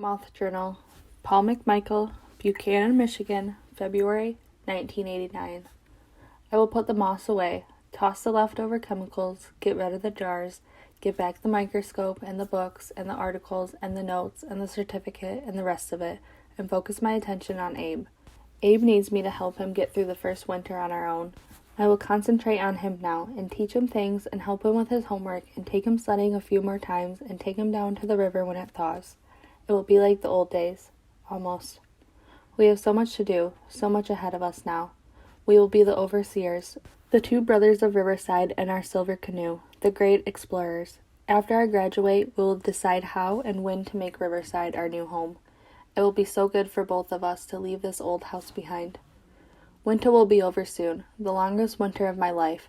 Moth Journal, Paul McMichael, Buchanan, Michigan, February 1989. I will put the moths away, toss the leftover chemicals, get rid of the jars, get back the microscope and the books and the articles and the notes and the certificate and the rest of it, and focus my attention on Abe. Abe needs me to help him get through the first winter on our own. I will concentrate on him now and teach him things and help him with his homework and take him sledding a few more times and take him down to the river when it thaws. It will be like the old days. Almost. We have so much to do, so much ahead of us now. We will be the overseers, the two brothers of Riverside and our silver canoe, the great explorers. After I graduate, we will decide how and when to make Riverside our new home. It will be so good for both of us to leave this old house behind. Winter will be over soon, the longest winter of my life.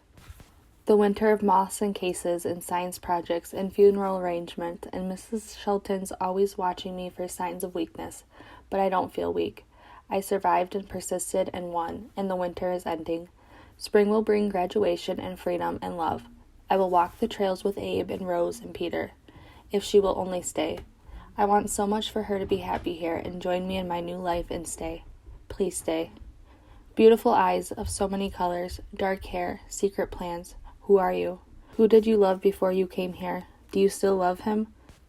The winter of moths and cases and science projects and funeral arrangement, and Mrs. Shelton's always watching me for signs of weakness, but I don't feel weak. I survived and persisted and won, and the winter is ending. Spring will bring graduation and freedom and love. I will walk the trails with Abe and Rose and Peter, if she will only stay. I want so much for her to be happy here and join me in my new life and stay. Please stay. Beautiful eyes of so many colors, dark hair, secret plans. Who are you? Who did you love before you came here? Do you still love him?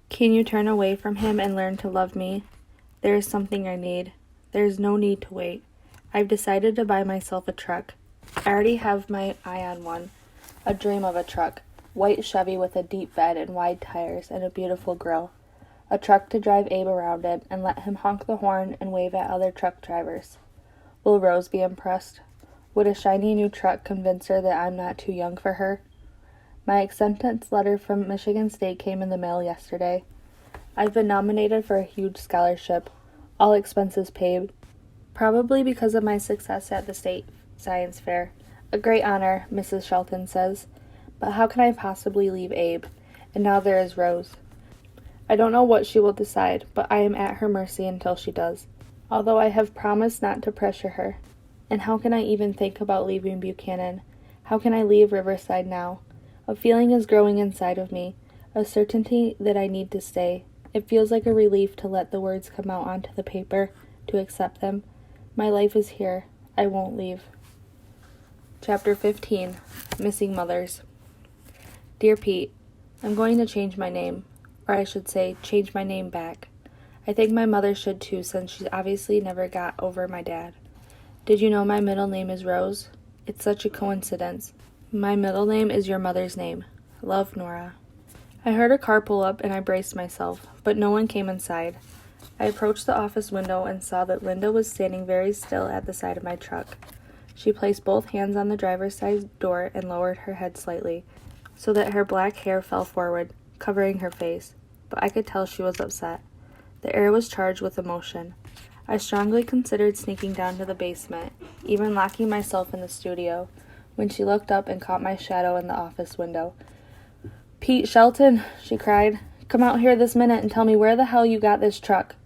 Can you turn away from him and learn to love me? There is something I need. There is no need to wait. I've decided to buy myself a truck. I already have my eye on one. A dream of a truck. White Chevy with a deep bed and wide tires and a beautiful grill. A truck to drive Abe around in and let him honk the horn and wave at other truck drivers. Will Rose be impressed? Would a shiny new truck convince her that I'm not too young for her? My acceptance letter from Michigan State came in the mail yesterday. I've been nominated for a huge scholarship, all expenses paid, probably because of my success at the state science fair. A great honor, Mrs. Shelton says. But how can I possibly leave Abe? And now there is Rose. I don't know what she will decide, but I am at her mercy until she does, although I have promised not to pressure her. And how can I even think about leaving Buchanan? How can I leave Riverside now? A feeling is growing inside of me, a certainty that I need to stay. It feels like a relief to let the words come out onto the paper, to accept them. My life is here. I won't leave. Chapter 15. Missing Mothers. Dear Pete, I'm going to change my name, or I should say, change my name back. I think my mother should too, since she obviously never got over my dad. Did you know my middle name is Rose? It's such a coincidence. My middle name is your mother's name. Love, Nora. I heard a car pull up and I braced myself, but no one came inside. I approached the office window and saw that Linda was standing very still at the side of my truck. She placed both hands on the driver's side door and lowered her head slightly, so that her black hair fell forward, covering her face, but I could tell she was upset. The air was charged with emotion. I strongly considered sneaking down to the basement, even locking myself in the studio, when she looked up and caught my shadow in the office window. Pete Shelton, she cried, come out here this minute and tell me where the hell you got this truck.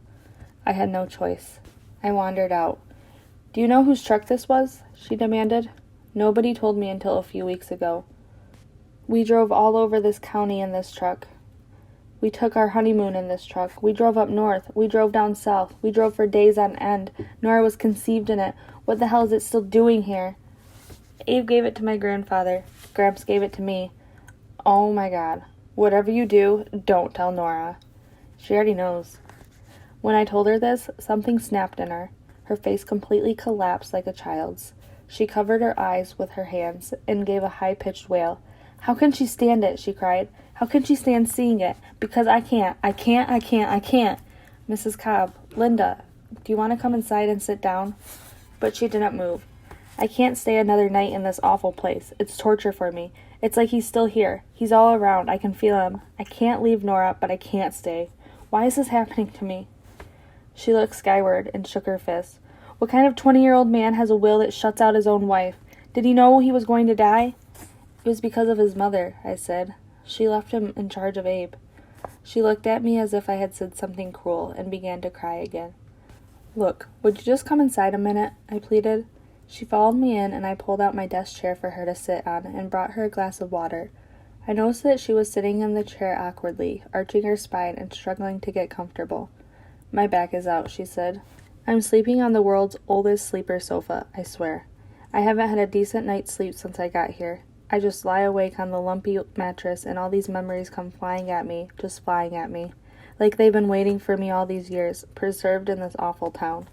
I had no choice. I wandered out. Do you know whose truck this was? She demanded. Nobody told me until a few weeks ago. We drove all over this county in this truck. We took our honeymoon in this truck. We drove up north. We drove down south. We drove for days on end. Nora was conceived in it. What the hell is it still doing here? Abe gave it to my grandfather. Gramps gave it to me. Oh my God. Whatever you do, don't tell Nora. She already knows. When I told her this, something snapped in her. Her face completely collapsed like a child's. She covered her eyes with her hands and gave a high-pitched wail. How can she stand it? She cried. How can she stand seeing it? Because I can't. I can't. Mrs. Cobb, Linda, do you want to come inside and sit down? But she didn't move. I can't stay another night in this awful place. It's torture for me. It's like he's still here. He's all around. I can feel him. I can't leave Nora, but I can't stay. Why is this happening to me? She looked skyward and shook her fist. What kind of 20-year-old man has a will that shuts out his own wife? Did he know he was going to die? It was because of his mother, I said. She left him in charge of Abe. She looked at me as if I had said something cruel and began to cry again. Look, would you just come inside a minute? I pleaded. She followed me in and I pulled out my desk chair for her to sit on and brought her a glass of water. I noticed that she was sitting in the chair awkwardly, arching her spine and struggling to get comfortable. My back is out, she said. I'm sleeping on the world's oldest sleeper sofa, I swear. I haven't had a decent night's sleep since I got here. I just lie awake on the lumpy mattress and all these memories come flying at me, just flying at me. Like they've been waiting for me all these years, preserved in this awful town.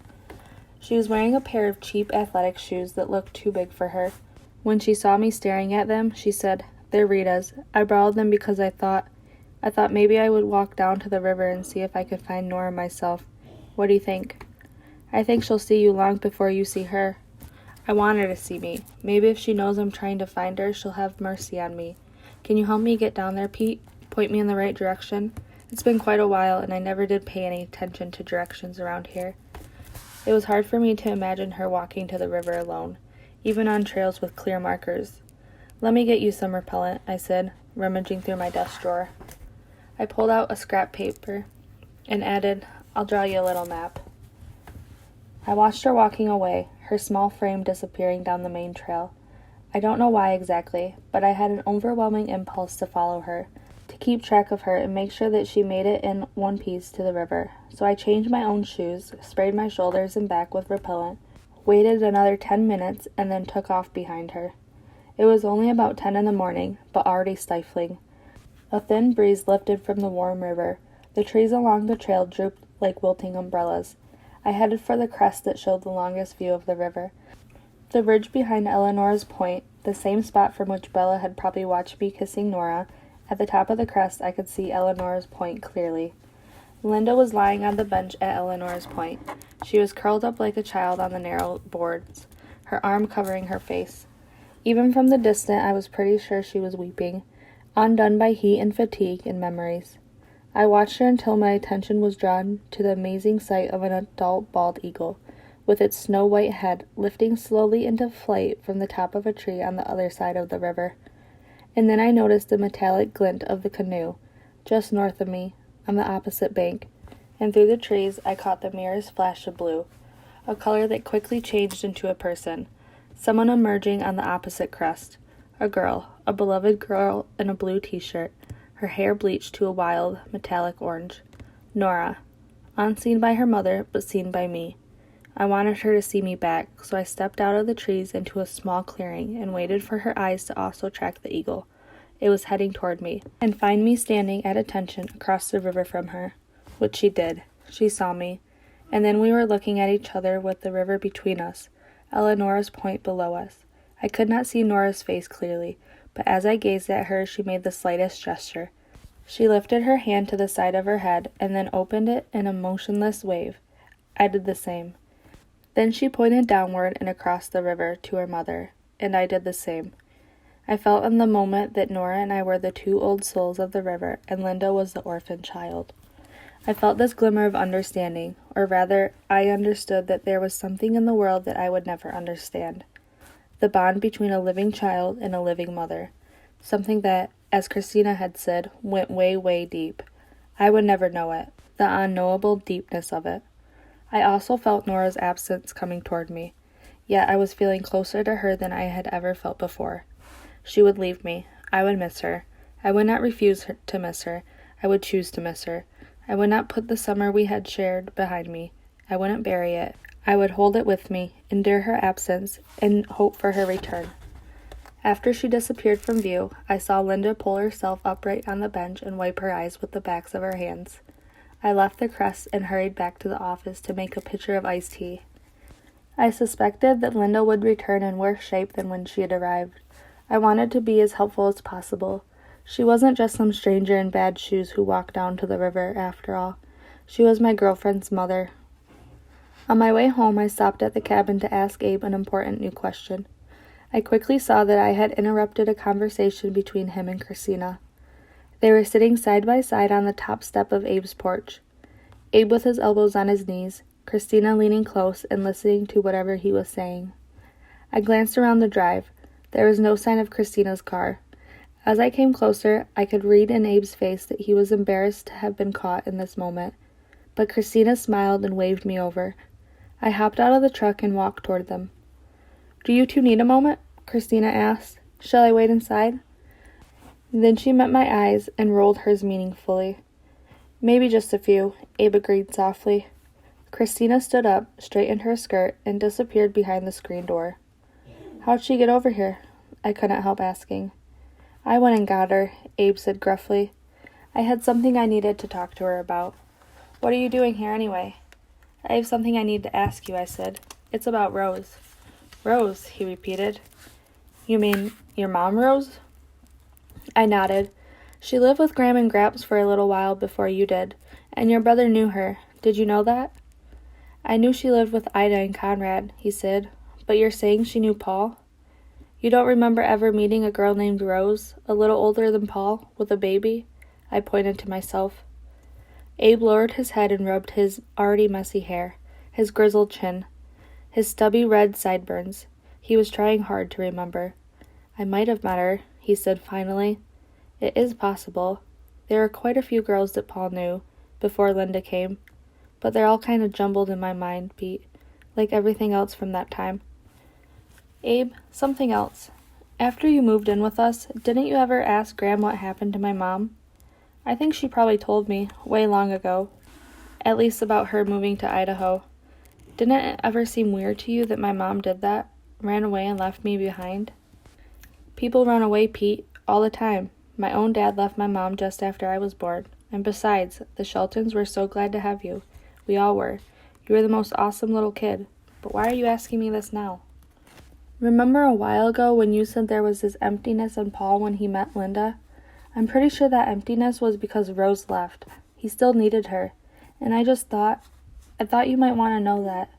She was wearing a pair of cheap athletic shoes that looked too big for her. When she saw me staring at them, she said, "They're Rita's. I borrowed them because I thought maybe I would walk down to the river and see if I could find Nora myself. What do you think?" "I think she'll see you long before you see her." "I want her to see me. Maybe if she knows I'm trying to find her, she'll have mercy on me. Can you help me get down there, Pete? Point me in the right direction? It's been quite a while, and I never did pay any attention to directions around here." It was hard for me to imagine her walking to the river alone, even on trails with clear markers. "Let me get you some repellent," I said, rummaging through my desk drawer. I pulled out a scrap paper and added, "I'll draw you a little map." I watched her walking away, her small frame disappearing down the main trail. I don't know why exactly, but I had an overwhelming impulse to follow her, to keep track of her and make sure that she made it in one piece to the river. So I changed my own shoes, sprayed my shoulders and back with repellent, waited another 10 minutes, and then took off behind her. It was only about 10 in the morning, but already stifling. A thin breeze lifted from the warm river. The trees along the trail drooped like wilting umbrellas. I headed for the crest that showed the longest view of the river. The ridge behind Eleanor's Point, the same spot from which Bella had probably watched me kissing Nora. At the top of the crest, I could see Eleanor's Point clearly. Linda was lying on the bench at Eleanor's Point. She was curled up like a child on the narrow boards, her arm covering her face. Even from the distance, I was pretty sure she was weeping, undone by heat and fatigue and memories. I watched her until my attention was drawn to the amazing sight of an adult bald eagle, with its snow-white head lifting slowly into flight from the top of a tree on the other side of the river. And then I noticed the metallic glint of the canoe, just north of me, on the opposite bank, and through the trees I caught the merest flash of blue, a color that quickly changed into a person, someone emerging on the opposite crest, a girl, a beloved girl in a blue t-shirt, her hair bleached to a wild, metallic orange. Nora, unseen by her mother, but seen by me. I wanted her to see me back, so I stepped out of the trees into a small clearing and waited for her eyes to also track the eagle. It was heading toward me, and find me standing at attention across the river from her, which she did. She saw me, and then we were looking at each other with the river between us, Eleanor's Point below us. I could not see Nora's face clearly, but as I gazed at her, she made the slightest gesture. She lifted her hand to the side of her head and then opened it in a motionless wave. I did the same. Then she pointed downward and across the river to her mother, and I did the same. I felt in the moment that Nora and I were the two old souls of the river, and Linda was the orphan child. I felt this glimmer of understanding, or rather, I understood that there was something in the world that I would never understand. The bond between a living child and a living mother. Something that, as Christina had said, went way, way deep. I would never know it, the unknowable deepness of it. I also felt Nora's absence coming toward me, yet I was feeling closer to her than I had ever felt before. She would leave me. I would miss her. I would not refuse to miss her. I would choose to miss her. I would not put the summer we had shared behind me. I wouldn't bury it. I would hold it with me, endure her absence, and hope for her return. After she disappeared from view, I saw Linda pull herself upright on the bench and wipe her eyes with the backs of her hands. I left the crest and hurried back to the office to make a pitcher of iced tea. I suspected that Linda would return in worse shape than when she had arrived. I wanted to be as helpful as possible. She wasn't just some stranger in bad shoes who walked down to the river, after all. She was my girlfriend's mother. On my way home, I stopped at the cabin to ask Abe an important new question. I quickly saw that I had interrupted a conversation between him and Christina. They were sitting side by side on the top step of Abe's porch. Abe with his elbows on his knees, Christina leaning close and listening to whatever he was saying. I glanced around the drive. There was no sign of Christina's car. As I came closer, I could read in Abe's face that he was embarrassed to have been caught in this moment. But Christina smiled and waved me over. I hopped out of the truck and walked toward them. "Do you two need a moment?" Christina asked. "Shall I wait inside?" Then she met my eyes and rolled hers meaningfully. Maybe just a few, Abe agreed softly. Christina stood up, straightened her skirt, and disappeared behind the screen door. How'd she get over here? I couldn't help asking. I went and got her, Abe said gruffly. I had something I needed to talk to her about. What are you doing here anyway? I have something I need to ask you, I said. It's about Rose. Rose, he repeated. You mean your mom, Rose? I nodded. She lived with Gram and Gramps for a little while before you did, and your brother knew her. Did you know that? I knew she lived with Ida and Conrad, he said. But you're saying she knew Paul? You don't remember ever meeting a girl named Rose, a little older than Paul, with a baby? I pointed to myself. Abe lowered his head and rubbed his already messy hair, his grizzled chin, his stubby red sideburns. He was trying hard to remember. I might have met her, he said finally. It is possible. There are quite a few girls that Paul knew, before Linda came, but they're all kind of jumbled in my mind, Pete, like everything else from that time. Abe, something else. After you moved in with us, didn't you ever ask Gram what happened to my mom? I think she probably told me, way long ago, at least about her moving to Idaho. Didn't it ever seem weird to you that my mom did that, ran away and left me behind? People run away, Pete, all the time. My own dad left my mom just after I was born. And besides, the Sheltons were so glad to have you. We all were. You were the most awesome little kid. But why are you asking me this now? Remember a while ago when you said there was this emptiness in Paul when he met Linda? I'm pretty sure that emptiness was because Rose left. He still needed her. And I thought you might want to know that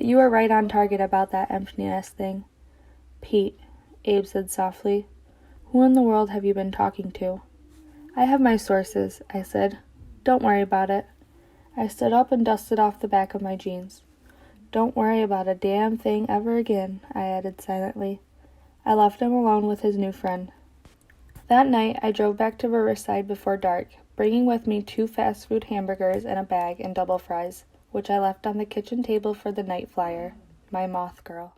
you were right on target about that emptiness thing. Pete, Abe said softly, who in the world have you been talking to? I have my sources, I said. Don't worry about it. I stood up and dusted off the back of my jeans. Don't worry about a damn thing ever again, I added silently. I left him alone with his new friend. That night, I drove back to Riverside before dark, bringing with me 2 fast food hamburgers in a bag and double fries, which I left on the kitchen table for the night flyer, my Moth girl.